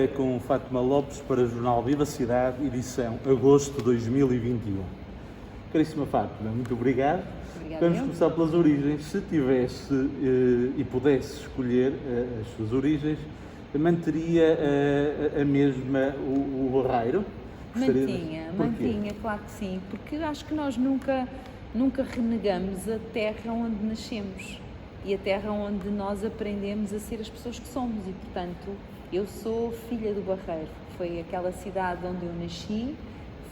com Fátima Lopes para o Jornal Viva Cidade, edição agosto de 2021. Caríssima Fátima, muito obrigado. Obrigada. Vamos começar pelas origens. Se tivesse e pudesse escolher as suas origens, manteria a mesma o Barreiro? Mantinha, claro que sim, porque acho que nós nunca renegamos a terra onde nascemos e a terra onde nós aprendemos a ser as pessoas que somos e, portanto, eu sou filha do Barreiro. Foi aquela cidade onde eu nasci,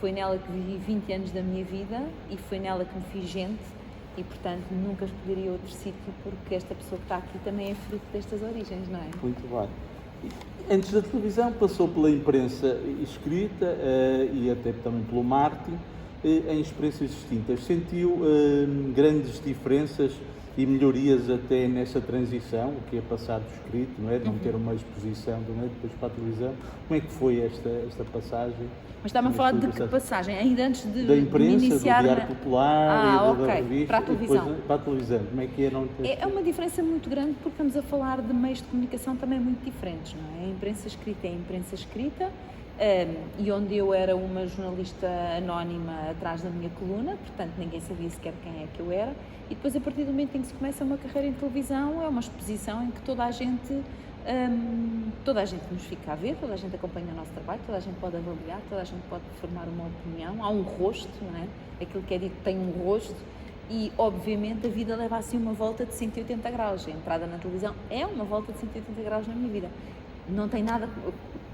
foi nela que vivi 20 anos da minha vida e foi nela que me fiz gente e, portanto, nunca escolheria outro sítio porque esta pessoa que está aqui também é fruto destas origens, não é? Muito bem. Antes da televisão passou pela imprensa escrita e até também pelo marketing em experiências distintas. Sentiu grandes diferenças e melhorias até nessa transição, o que é passar do escrito, não é? De não ter uma exposição, não é? Depois para a televisão. Como é que foi esta passagem? Mas está-me a falar de que passagem? Ainda antes de da imprensa, iniciar do Diário Popular e da revista, para a televisão. Depois, para a televisão, como é que é? É uma diferença muito grande porque estamos a falar de meios de comunicação também muito diferentes, não é? A imprensa escrita é a imprensa escrita, e onde eu era uma jornalista anónima atrás da minha coluna, portanto ninguém sabia sequer quem é que eu era, e depois a partir do momento em que se começa uma carreira em televisão é uma exposição em que toda a gente nos fica a ver, toda a gente acompanha o nosso trabalho, toda a gente pode avaliar, toda a gente pode formar uma opinião, há um rosto, não é? Aquilo que é dito tem um rosto e obviamente a vida leva assim uma volta de 180 graus, a entrada na televisão é uma volta de 180 graus na minha vida, não tem nada,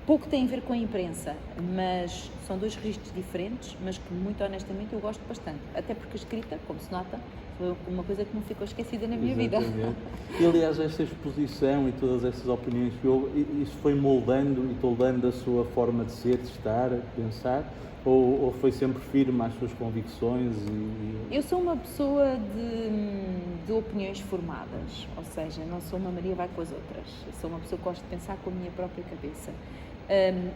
pouco tem a ver com a imprensa, mas são dois registros diferentes, mas que muito honestamente eu gosto bastante, até porque a escrita, como se nota, foi uma coisa que não ficou esquecida na minha vida. E aliás, esta exposição e todas essas opiniões que houve, isso foi moldando e toldando a sua forma de ser, de estar, de pensar, ou foi sempre firme às suas convicções? Eu sou uma pessoa de opiniões formadas, ou seja, não sou uma Maria vai com as outras, eu sou uma pessoa que gosta de pensar com a minha própria cabeça.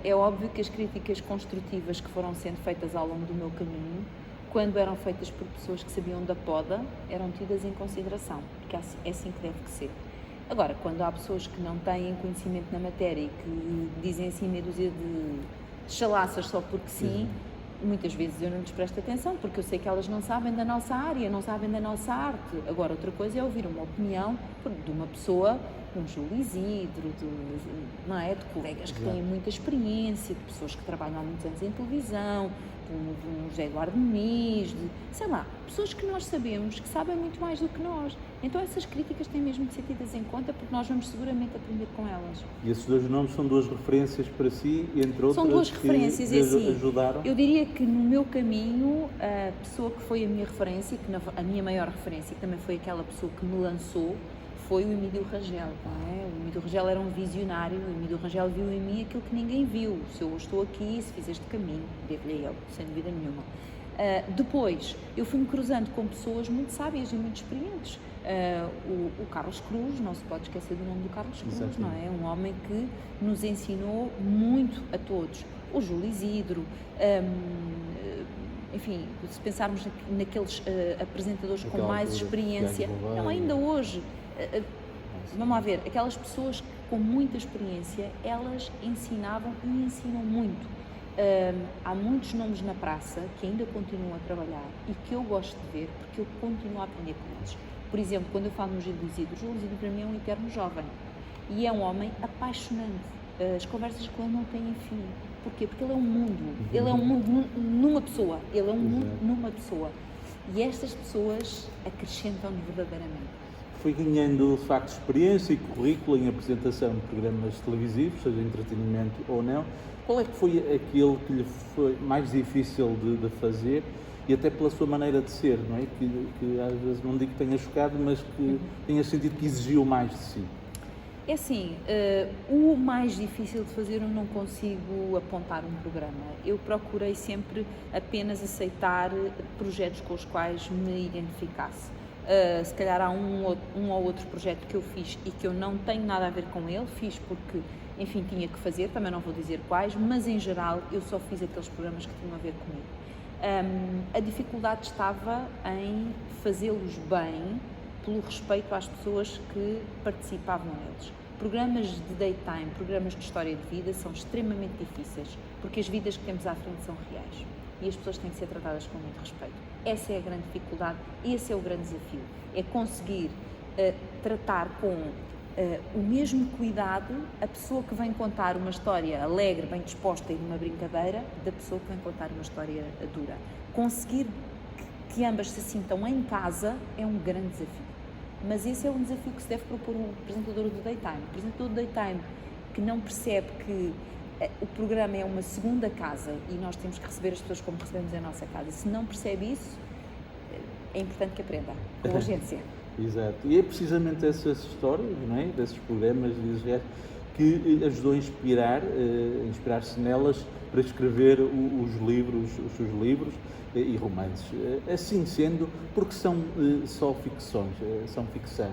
É óbvio que as críticas construtivas que foram sendo feitas ao longo do meu caminho, quando eram feitas por pessoas que sabiam da poda, eram tidas em consideração, porque é assim que deve ser. Agora, quando há pessoas que não têm conhecimento na matéria e que dizem assim meia dúzia de chalaças só porque sim, muitas vezes eu não lhes presto atenção, porque eu sei que elas não sabem da nossa área, não sabem da nossa arte. Agora, outra coisa é ouvir uma opinião de uma pessoa, de um Júlio Isidro, não é? De colegas que têm muita experiência, de pessoas que trabalham há muitos anos em televisão, de um José Eduardo Muniz, sei lá, pessoas que nós sabemos que sabem muito mais do que nós. Então essas críticas têm mesmo de ser tidas em conta porque nós vamos seguramente aprender com elas. E esses dois nomes são duas referências para si, entre outras, são duas referências, que assim, ajudaram? Eu diria que no meu caminho, a pessoa que foi a minha referência, a minha maior referência, que também foi aquela pessoa que me lançou, foi o Emílio Rangel, não é? O Emílio Rangel era um visionário, o Emílio Rangel viu em mim aquilo que ninguém viu. Se eu estou aqui, se fiz este caminho, devo-lhe a ele, sem dúvida nenhuma. Depois, eu fui-me cruzando com pessoas muito sábias e muito experientes. O Carlos Cruz, não se pode esquecer do nome do Carlos Cruz, exatamente, não é? Um homem que nos ensinou muito a todos. O Júlio Isidro, enfim, se pensarmos naqueles apresentadores com mais experiência, não, ainda hoje, vamos lá ver, aquelas pessoas com muita experiência, elas ensinavam e ensinam muito. Há muitos nomes na praça que ainda continuam a trabalhar e que eu gosto de ver porque eu continuo a aprender com eles. Por exemplo, quando eu falo no Júlio Isidro para mim é um eterno jovem e é um homem apaixonante. As conversas com ele não têm fim. Porquê? Porque ele é um mundo. Ele é um mundo numa pessoa. Ele é um mundo numa pessoa. E estas pessoas acrescentam-nos verdadeiramente. Foi ganhando, de facto, experiência e currículo em apresentação de programas televisivos, seja entretenimento ou não. Qual é que foi aquele que lhe foi mais difícil de fazer e até pela sua maneira de ser, não é? Que às vezes não digo que tenha chocado, mas que tenha sentido que exigiu mais de si. É assim, o mais difícil de fazer eu não consigo apontar um programa. Eu procurei sempre apenas aceitar projetos com os quais me identificasse. Se calhar há um ou outro projeto que eu fiz e que eu não tenho nada a ver com ele, fiz porque, enfim, tinha que fazer, também não vou dizer quais, mas em geral eu só fiz aqueles programas que tinham a ver comigo. A dificuldade estava em fazê-los bem, pelo respeito às pessoas que participavam neles. Programas de daytime, programas de história de vida são extremamente difíceis, porque as vidas que temos à frente são reais e as pessoas têm que ser tratadas com muito respeito. Essa é a grande dificuldade, esse é o grande desafio, é conseguir tratar com o mesmo cuidado a pessoa que vem contar uma história alegre, bem disposta e numa brincadeira, da pessoa que vem contar uma história dura. Conseguir que ambas se sintam em casa é um grande desafio. Mas esse é um desafio que se deve propor o apresentador do daytime. O apresentador do daytime que não percebe que o programa é uma segunda casa e nós temos que receber as pessoas como recebemos a nossa casa. Se não percebe isso, é importante que aprenda com urgência. Exato. E é precisamente essas histórias, não é? Desses programas, que ajudou a inspirar-se nelas para escrever os seus livros e romances. Assim sendo, porque são só ficções, são ficção.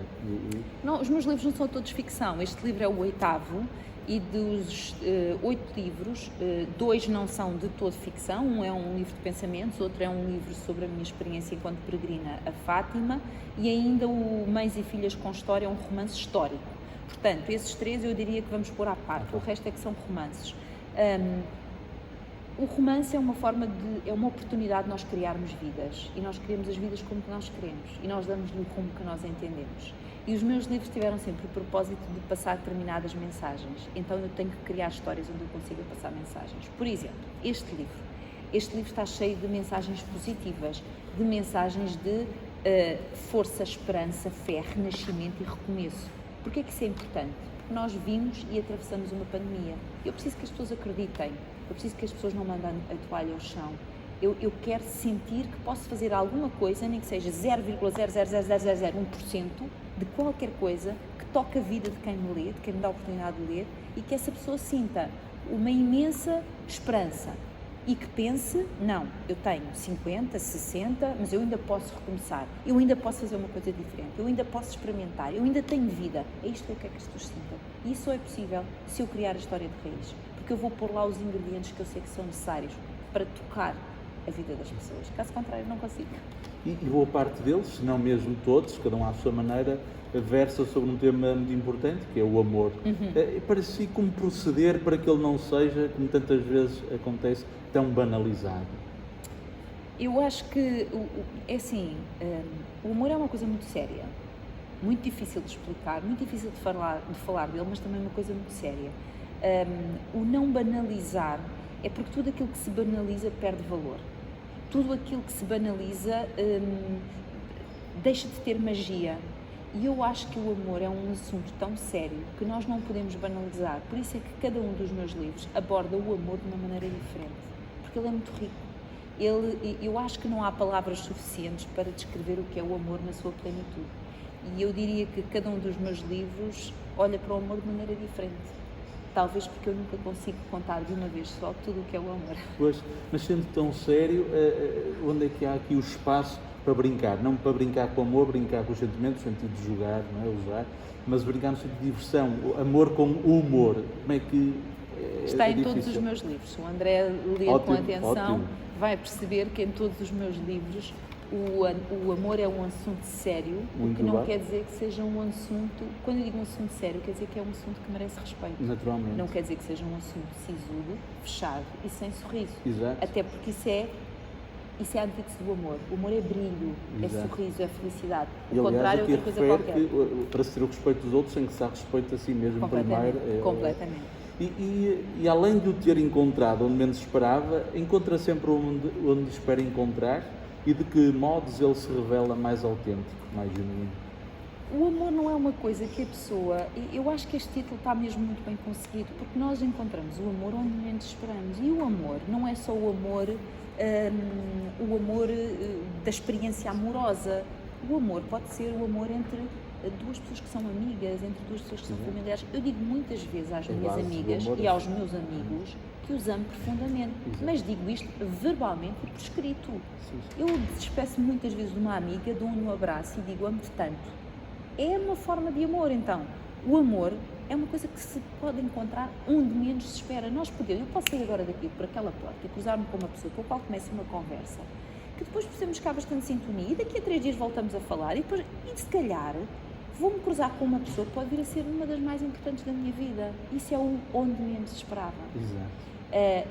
Não, os meus livros não são todos ficção. Este livro é o 8º e dos 8 livros, 2 não são de todo ficção. Um é um livro de pensamentos, outro é um livro sobre a minha experiência enquanto peregrina a Fátima e ainda o Mães e Filhas com História, é um romance histórico. Portanto, esses 3 eu diria que vamos pôr à parte, o resto é que são romances. O romance é uma oportunidade de nós criarmos vidas e nós criamos as vidas como que nós queremos e nós damos-lhe o rumo que nós entendemos. E os meus livros tiveram sempre o propósito de passar determinadas mensagens, então eu tenho que criar histórias onde eu consiga passar mensagens. Por exemplo, este livro está cheio de mensagens positivas, de mensagens de força, esperança, fé, renascimento e recomeço. Porquê que isso é importante? Porque nós vimos e atravessamos uma pandemia. Eu preciso que as pessoas acreditem. Eu preciso que as pessoas não mandem a toalha ao chão. Eu quero sentir que posso fazer alguma coisa, nem que seja 0,00001% de qualquer coisa que toque a vida de quem me lê, de quem me dá a oportunidade de ler, e que essa pessoa sinta uma imensa esperança e que pense, não, eu tenho 50, 60, mas eu ainda posso recomeçar, eu ainda posso fazer uma coisa diferente, eu ainda posso experimentar, eu ainda tenho vida. É isto que eu quero que as pessoas sintam. E isso só é possível se eu criar a história de raiz, porque eu vou pôr lá os ingredientes que eu sei que são necessários para tocar a vida das pessoas. Caso contrário, não consigo. E boa parte deles, se não mesmo todos, cada um à sua maneira, versa sobre um tema muito importante, que é o amor. Para si, como proceder para que ele não seja, como tantas vezes acontece, tão banalizado? Eu acho que, é assim, o amor é uma coisa muito séria, muito difícil de explicar, muito difícil de falar dele, mas também uma coisa muito séria. O não banalizar é porque tudo aquilo que se banaliza perde valor. Tudo aquilo que se banaliza deixa de ter magia. E eu acho que o amor é um assunto tão sério que nós não podemos banalizar. Por isso é que cada um dos meus livros aborda o amor de uma maneira diferente. Porque ele é muito rico. Eu acho que não há palavras suficientes para descrever o que é o amor na sua plenitude. E eu diria que cada um dos meus livros olha para o amor de maneira diferente. Talvez porque eu nunca consigo contar de uma vez só tudo o que é o amor. Pois, mas sendo tão sério, onde é que há aqui o espaço para brincar? Não para brincar com o amor, brincar com os sentimentos, no sentido de jogar, não é? Usar, mas brincar no sentido de diversão, o amor com o humor. Como é que está em todos os meus livros. O André ler com atenção vai perceber que em todos os meus livros o amor é um assunto sério, o que não quer dizer que seja um assunto, quando eu digo um assunto sério, quer dizer que é um assunto que merece respeito. Naturalmente. Não quer dizer que seja um assunto sisudo, fechado e sem sorriso. Exato. Até porque isso é a antítese do amor. O amor é brilho, Exato. É sorriso, é felicidade. O contrário é outra coisa qualquer. Que, para se ter o respeito dos outros, tem que se dar respeito a si mesmo primeiro. Completamente. E além de o ter encontrado onde menos esperava, encontra sempre onde espera encontrar, e de que modos ele se revela mais autêntico, mais genuíno? O amor não é uma coisa que a pessoa... Eu acho que este título está mesmo muito bem conseguido, porque nós encontramos o amor onde menos esperamos. E o amor não é só o amor da experiência amorosa. O amor pode ser o amor entre duas pessoas que são amigas, entre duas pessoas que são familiares. Eu digo muitas vezes às minhas amigas e aos meus amigos que os amo profundamente, mas digo isto verbalmente e por escrito. Eu despeço-me muitas vezes de uma amiga, dou-lhe um abraço e digo amo-te tanto. É uma forma de amor, então. O amor é uma coisa que se pode encontrar onde menos se espera. Eu posso sair agora daqui por aquela porta e cruzar-me com uma pessoa com a qual começa uma conversa, que depois percebemos que há bastante sintonia e daqui a 3 dias voltamos a falar e se calhar vou-me cruzar com uma pessoa que pode vir a ser uma das mais importantes da minha vida. Isso é onde menos se esperava. Exato.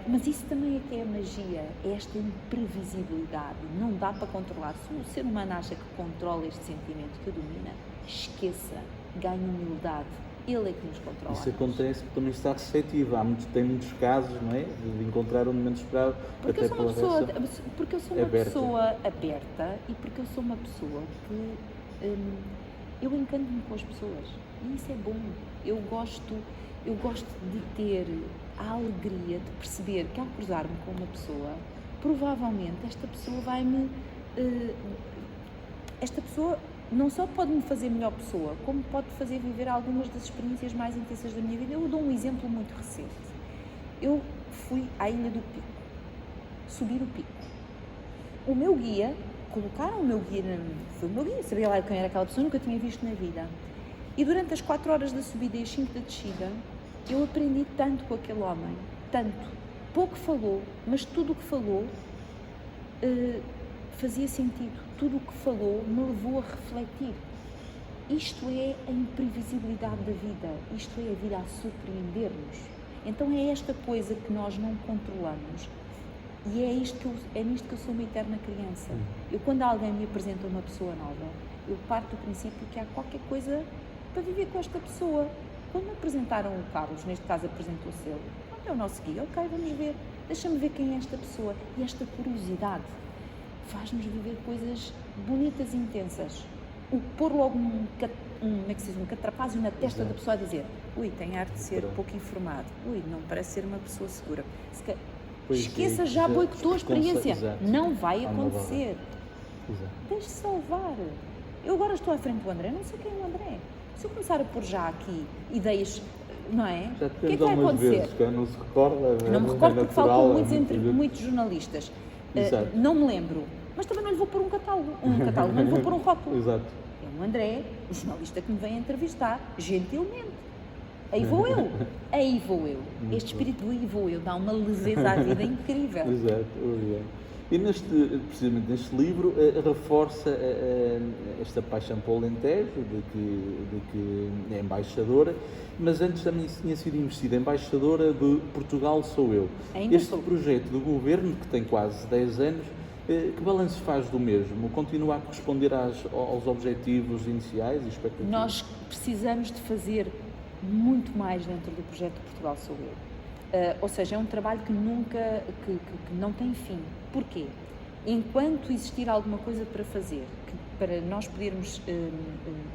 Mas isso também é que é a magia, é esta imprevisibilidade. Não dá para controlar. Se o ser humano acha que controla este sentimento que domina, esqueça, ganhe humildade. Ele é que nos controla. Isso acontece porque também está receptivo. Tem muitos casos, não é? De encontrar onde menos esperava. Porque eu sou uma pessoa aberta e porque eu sou uma pessoa que eu encanto-me com as pessoas e isso é bom. Eu gosto de ter a alegria de perceber que ao cruzar-me com uma pessoa, provavelmente esta pessoa não só pode me fazer melhor pessoa, como pode fazer viver algumas das experiências mais intensas da minha vida. Eu dou um exemplo muito recente. Eu fui à Ilha do Pico, subir o pico. O meu guia, colocaram o meu guia, foi o meu guia, sabia lá quem era aquela pessoa, nunca tinha visto na vida. E durante as 4 horas da subida e as 5 da descida, eu aprendi tanto com aquele homem, tanto. Pouco falou, mas tudo o que falou fazia sentido. Tudo o que falou me levou a refletir. Isto é a imprevisibilidade da vida, isto é a vida a surpreender-nos. Então é esta coisa que nós não controlamos e é nisto que eu sou uma eterna criança. Eu, quando alguém me apresenta uma pessoa nova, eu parto do princípio que há qualquer coisa para viver com esta pessoa. Quando me apresentaram o Carlos, neste caso apresentou-se ele, é o nosso guia, ok, vamos ver, deixa-me ver quem é esta pessoa. E esta curiosidade faz-nos viver coisas bonitas e intensas. O pôr logo um catrapázio na testa Exato. da pessoa a dizer, ui, tem arte de ser pouco informado, ui, não parece ser uma pessoa segura. Esqueça, já boicotou a experiência. Exato. Não vai acontecer. Exato. Deixe-se levar. Eu agora estou à frente do André, não sei quem é o André. Se eu começar a pôr já aqui ideias, não é? Já O que é que vai algumas acontecer? vezes, que não se recorda. Não me recordo porque falo com muitos jornalistas. Exato. Não me lembro. Mas também não lhe vou pôr um catálogo. Não lhe vou pôr um rótulo. Exato. É o André, o jornalista que me vem entrevistar, gentilmente. Aí vou eu. Este espírito do aí vou eu dá uma leveza à vida incrível. Exato. E precisamente neste livro reforça esta paixão pelo Alentejo, de que é embaixadora, mas antes também tinha sido investida embaixadora de Portugal Sou Eu. Este projeto do governo, que tem quase 10 anos, que balanço faz do mesmo? Continua a corresponder aos objetivos iniciais e expectativas? Nós precisamos de fazer muito mais dentro do projeto Portugal Sou Eu. Ou seja, é um trabalho que não tem fim. Porquê? Enquanto existir alguma coisa para fazer, para nós podermos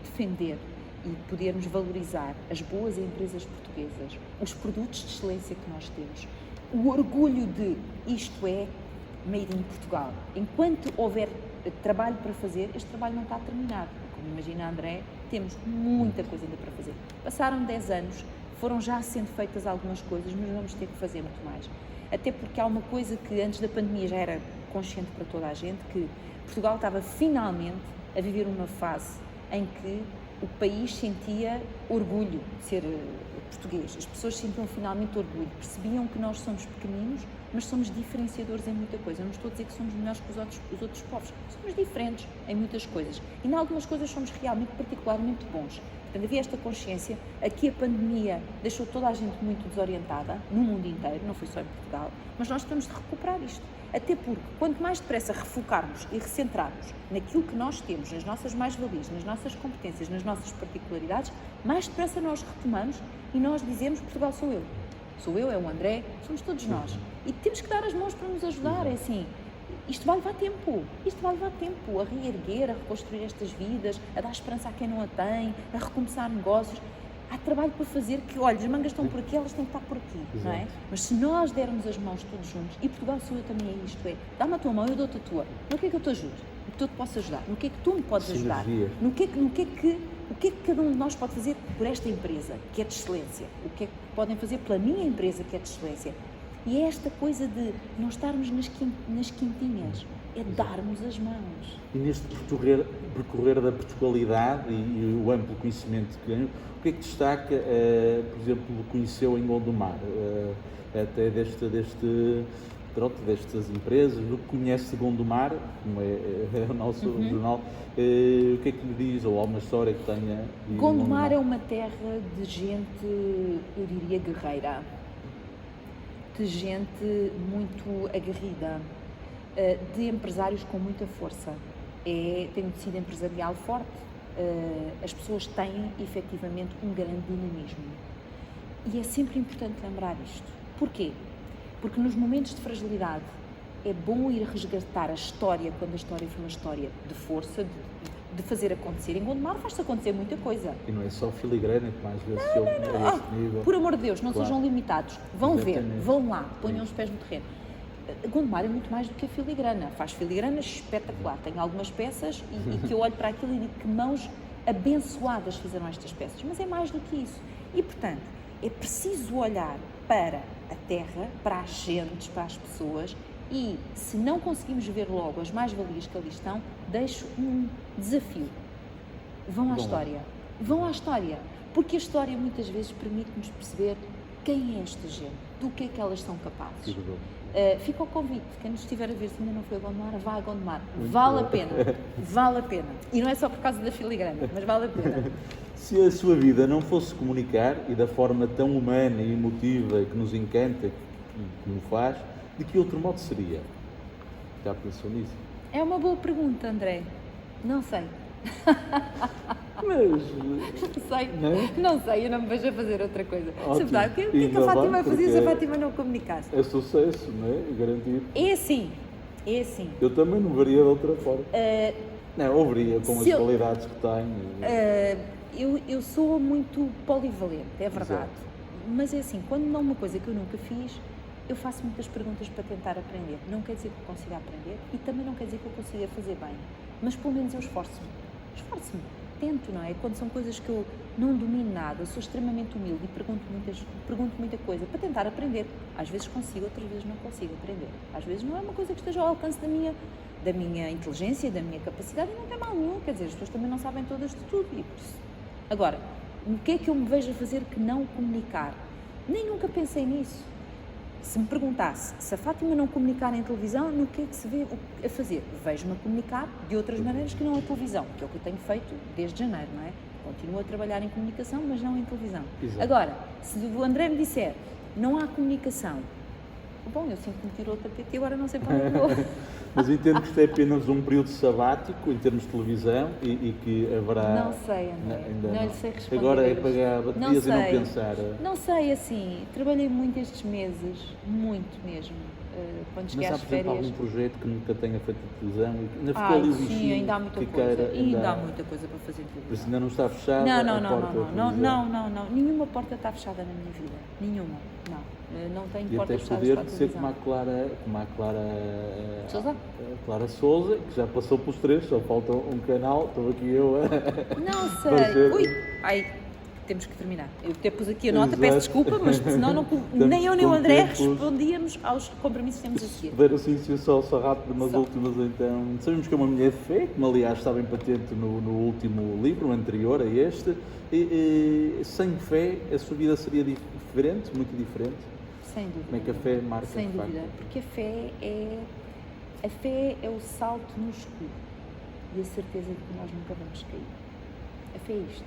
defender e podermos valorizar as boas empresas portuguesas, os produtos de excelência que nós temos, o orgulho de isto é made in Portugal. Enquanto houver trabalho para fazer, este trabalho não está terminado. Como imagina, André, temos muita coisa ainda para fazer. Passaram 10 anos, foram já sendo feitas algumas coisas, mas vamos ter que fazer muito mais. Até porque há uma coisa que antes da pandemia já era consciente para toda a gente, que Portugal estava finalmente a viver uma fase em que o país sentia orgulho de ser português. As pessoas sentiam finalmente orgulho, percebiam que nós somos pequeninos, mas somos diferenciadores em muita coisa. Não estou a dizer que somos melhores que os outros povos, somos diferentes em muitas coisas. E em algumas coisas somos realmente particularmente bons. Portanto, havia esta consciência. Aqui a pandemia deixou toda a gente muito desorientada, no mundo inteiro, não foi só em Portugal, mas nós temos de recuperar isto. Até porque, quanto mais depressa refocarmos e recentrarmos naquilo que nós temos, nas nossas mais-valias, nas nossas competências, nas nossas particularidades, mais depressa nós retomamos e nós dizemos Portugal sou eu. Sou eu, é o André, somos todos nós. E temos que dar as mãos para nos ajudar, é assim. Isto vai levar tempo, a reerguer, a reconstruir estas vidas, a dar esperança a quem não a tem, a recomeçar negócios. Há trabalho para fazer que, olha, as mangas estão por aqui, elas têm que estar por aqui, não é? Mas se nós dermos as mãos todos juntos, e Portugal Sou Eu também é isto, dá-me a tua mão, eu dou-te a tua. No que é que eu te ajudo? No que eu te posso ajudar? No que é que tu me podes ajudar? O que é que cada um de nós pode fazer por esta empresa, que é de excelência? O que é que podem fazer pela minha empresa, que é de excelência? E é esta coisa de não estarmos nas quintinhas, é darmos as mãos. E neste percorrer da Portugalidade e o amplo conhecimento que ganhou, o que é que destaca, por exemplo, conheceu em Gondomar, até pronto, destas empresas, do que conhece de Gondomar, como é o nosso jornal, o que é que lhe diz, ou alguma história que tenha? Gondomar é uma terra de gente, eu diria, guerreira, de gente muito aguerrida, de empresários com muita força. Tem um tecido empresarial forte, as pessoas têm efetivamente um grande dinamismo. E é sempre importante lembrar isto. Porquê? Porque nos momentos de fragilidade é bom ir resgatar a história, quando a história foi uma história de força, de fazer acontecer. Em Gondomar faz-se acontecer muita coisa. E não é só filigrana que mais vezes se ouve a esse nível. Por amor de Deus, não sejam limitados. Vão ver, Exatamente. vão lá, ponham os pés no terreno. Gondomar é muito mais do que a filigrana. Faz filigrana espetacular. Tem algumas peças e que eu olho para aquilo e digo que mãos abençoadas fizeram estas peças. Mas é mais do que isso. E, portanto, é preciso olhar para a terra, para as gentes, para as pessoas e, se não conseguimos ver logo as mais-valias que ali estão, deixo um desafio. Vão à história. Vão à história. Porque a história muitas vezes permite-nos perceber quem é esta gente, do que é que elas são capazes. Fica o convite, quem nos estiver a ver, se ainda não foi a Gondomar, vá a Gondomar. Vale a pena, vale a pena. E não é só por causa da filigrana, mas vale a pena. Se a sua vida não fosse comunicar, e da forma tão humana e emotiva que nos encanta, que nos faz, de que outro modo seria? Já pensou nisso? É uma boa pergunta, André. Não sei. Mas... Não sei, eu não me vejo a fazer outra coisa. Ótimo. O que é que a Fátima fazia se a Fátima não comunicasse? É sucesso, não é? Garantido. É assim, é assim. Eu também não veria de outra forma. Não, ou veria com as qualidades que tenho. Eu sou muito polivalente, é verdade. Exato. Mas é assim, quando não é uma coisa que eu nunca fiz, eu faço muitas perguntas para tentar aprender. Não quer dizer que eu consiga aprender e também não quer dizer que eu consiga fazer bem. Mas pelo menos eu esforço-me. Esforço-me. Tento, não é? Quando são coisas que eu não domino nada, sou extremamente humilde e pergunto muita coisa para tentar aprender. Às vezes consigo, outras vezes não consigo aprender. Às vezes não é uma coisa que esteja ao alcance da minha inteligência, da minha capacidade, e não tem mal nenhum. Quer dizer, as pessoas também não sabem todas de tudo. E por isso. Agora, o que é que eu me vejo a fazer que não comunicar? Nem nunca pensei nisso. Se me perguntasse se a Fátima não comunicar em televisão, no que é que se vê a fazer? Vejo-me a comunicar de outras maneiras que não a televisão, que é o que eu tenho feito desde janeiro, não é? Continuo a trabalhar em comunicação, mas não em televisão. Exato. Agora, se o André me disser não há comunicação, bom, eu sinto que me tirou o tapete e agora não sei para onde vou. Mas entendo que isto é apenas um período sabático em termos de televisão e que haverá... Não sei, André. Não lhe sei responder. Agora é pagar baterias e não pensar. Não sei, assim, trabalhei muito estes meses, muito mesmo. Quando cheguei às férias... Mas há, por exemplo, algum projeto que nunca tenha feito a televisão e que ainda ficou ali o bichinho? Sim, ainda há muita coisa. Ainda há muita coisa para fazer em televisão. Por isso ainda não está fechada a porta? Não. Nenhuma porta está fechada na minha vida. Nenhuma. Não tenho portas fechadas para a televisão. E até poder ser como a Clara Souza, que já passou pelos 3, só falta um canal, estou aqui eu a... Não sei. Ui, temos que terminar. Eu até pus aqui a nota, peço desculpa, mas senão nem eu nem o André respondíamos aos compromissos que temos a seguir. Ver assim se eu só rápido, mas últimas então. Sabemos que é uma mulher de fé, como aliás está bem patente no último livro, o anterior a este. Sem fé a sua vida seria diferente, muito diferente? Sem dúvida. Como é que a fé marca? Sem dúvida, porque a fé é o salto no escuro e a certeza de que nós nunca vamos cair. A fé é isto.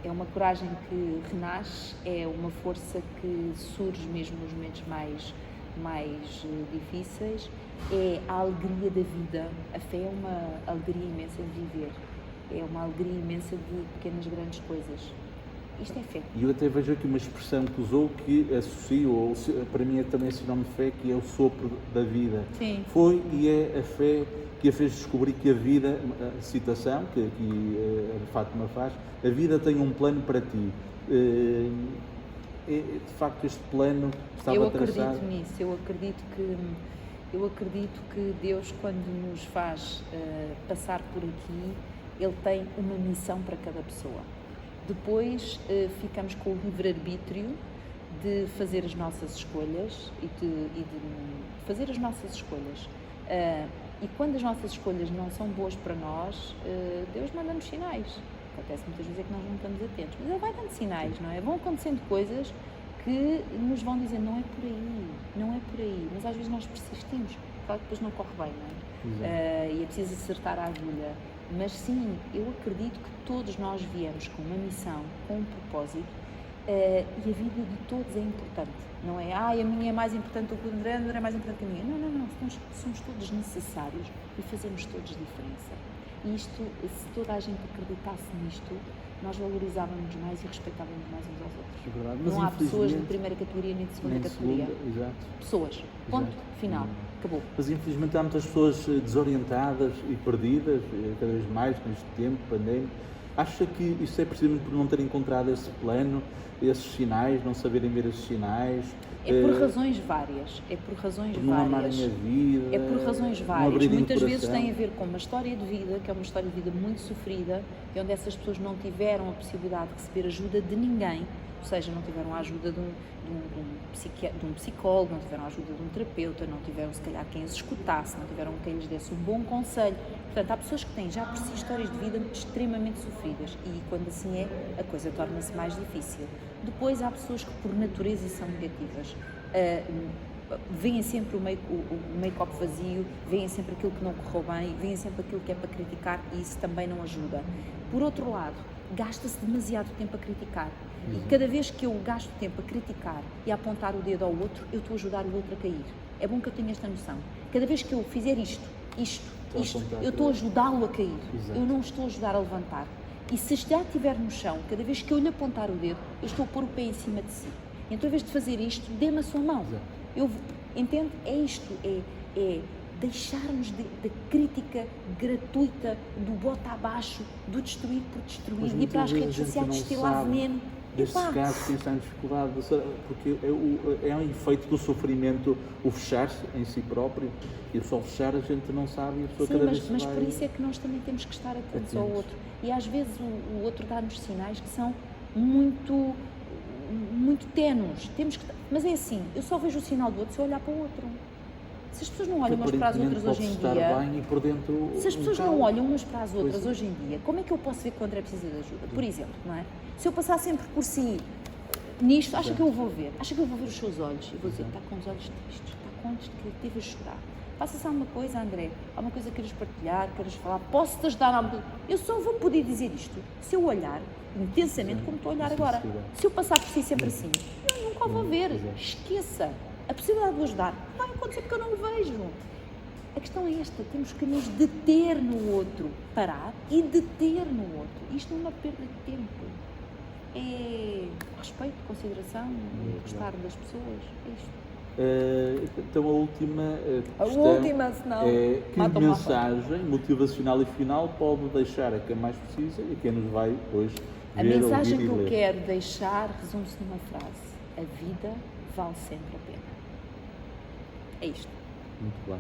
É uma coragem que renasce, é uma força que surge mesmo nos momentos mais difíceis, é a alegria da vida. A fé é uma alegria imensa de viver, é uma alegria imensa de pequenas grandes coisas. Isto é fé. E eu até vejo aqui uma expressão que usou que associo, ou para mim é também sinónimo de fé, que é o sopro da vida. Sim. Foi e é a fé que a fez descobrir que a vida, a citação que aqui a Fátima faz, a vida tem um plano para ti. De facto este plano estava traçado. Eu acredito nisso, eu acredito que Deus, quando nos faz passar por aqui, Ele tem uma missão para cada pessoa. Depois ficamos com o livre-arbítrio de fazer as nossas escolhas e de fazer as nossas escolhas. E quando as nossas escolhas não são boas para nós, Deus manda-nos sinais. Acontece muitas vezes é que nós não estamos atentos, mas Ele vai dando sinais, não é? Vão acontecendo coisas que nos vão dizer não é por aí, não é por aí, mas às vezes nós persistimos, claro que depois não corre bem, não é? E é preciso acertar a agulha, mas sim, eu acredito que todos nós viemos com uma missão, com um propósito, e a vida de todos é importante, não é? A minha é mais importante do que o André é mais importante que a minha. Não, somos todos necessários e fazemos todos diferença. E isto, se toda a gente acreditasse nisto, nós valorizávamos mais e respeitávamos mais uns aos outros. É verdade, mas não há pessoas de primeira categoria nem de segunda categoria. Exato. Pessoas. Ponto. Final. Acabou. Mas infelizmente há muitas pessoas desorientadas e perdidas, cada vez mais neste tempo pandémico. Acha que isso é precisamente por não terem encontrado esse plano, esses sinais, não saberem ver esses sinais? É por razões várias. É por razões por não várias. amarem a vida. É por razões várias. Muitas vezes tem a ver com uma história de vida, que é uma história de vida muito sofrida, e onde essas pessoas não tiveram a possibilidade de receber ajuda de ninguém, ou seja, não tiveram a ajuda de um psicólogo, não tiveram a ajuda de um terapeuta, não tiveram, se calhar, quem os escutasse, não tiveram quem lhes desse um bom conselho. Portanto, há pessoas que têm já por si histórias de vida extremamente sofridas e, quando assim é, a coisa torna-se mais difícil. Depois, há pessoas que, por natureza, são negativas. Veem sempre o meio-copo vazio, veem sempre aquilo que não correu bem, veem sempre aquilo que é para criticar e isso também não ajuda. Por outro lado, gasta-se demasiado tempo a criticar. E cada vez que eu gasto tempo a criticar e a apontar o dedo ao outro, eu estou a ajudar o outro a cair. É bom que eu tenha esta noção. Cada vez que eu fizer isto, eu estou a ajudá-lo a cair. Exato. Eu não estou a ajudar a levantar. E se já estiver no chão, cada vez que eu lhe apontar o dedo, eu estou a pôr o pé em cima de si. Então, em vez de fazer isto, dê-me a sua mão. Entende? É isto, é deixarmos da crítica gratuita, do bota abaixo, do destruir por destruir, de ir para as redes sociais destilar veneno. Destes casos, quem está em dificuldade, porque é um efeito do sofrimento o fechar-se em si próprio, e só fechar a gente não sabe e a pessoa cada vez mas por isso é que nós também temos que estar atentos ao outro. E às vezes o outro dá-nos sinais que são muito ténues. Mas é assim, eu só vejo o sinal do outro se eu olhar para o outro. Se as pessoas não olham umas para as outras hoje em dia, bem e por dentro se as pessoas não olham umas para as outras hoje em dia, como é que eu posso ver que o André precisa de ajuda? Por exemplo, não é? Se eu passar sempre por si nisto, acha que eu vou ver? Acha que eu vou ver os seus olhos? E vou dizer, está com os olhos tristes, está com olhos de teve a chorar. Faça-se alguma coisa, André, alguma coisa que queiras partilhar, queiras falar, posso-te ajudar a alguma coisa? Eu só vou poder dizer isto se eu olhar intensamente como estou a olhar agora. Se eu passar por si sempre assim, eu nunca o vou ver. Esqueça. A possibilidade de o ajudar vai acontecer porque eu não o vejo. A questão é esta, temos que nos deter no outro, parar e deter no outro. Isto não é uma perda de tempo. É respeito, consideração, gostar das pessoas, é isto. Então a última questão senão é que mensagem motivacional e final pode deixar a quem mais precisa e quem nos vai hoje ver, a mensagem que eu ler. quero deixar resume-se numa frase: a vida vale sempre a pena. É isto. Muito bem.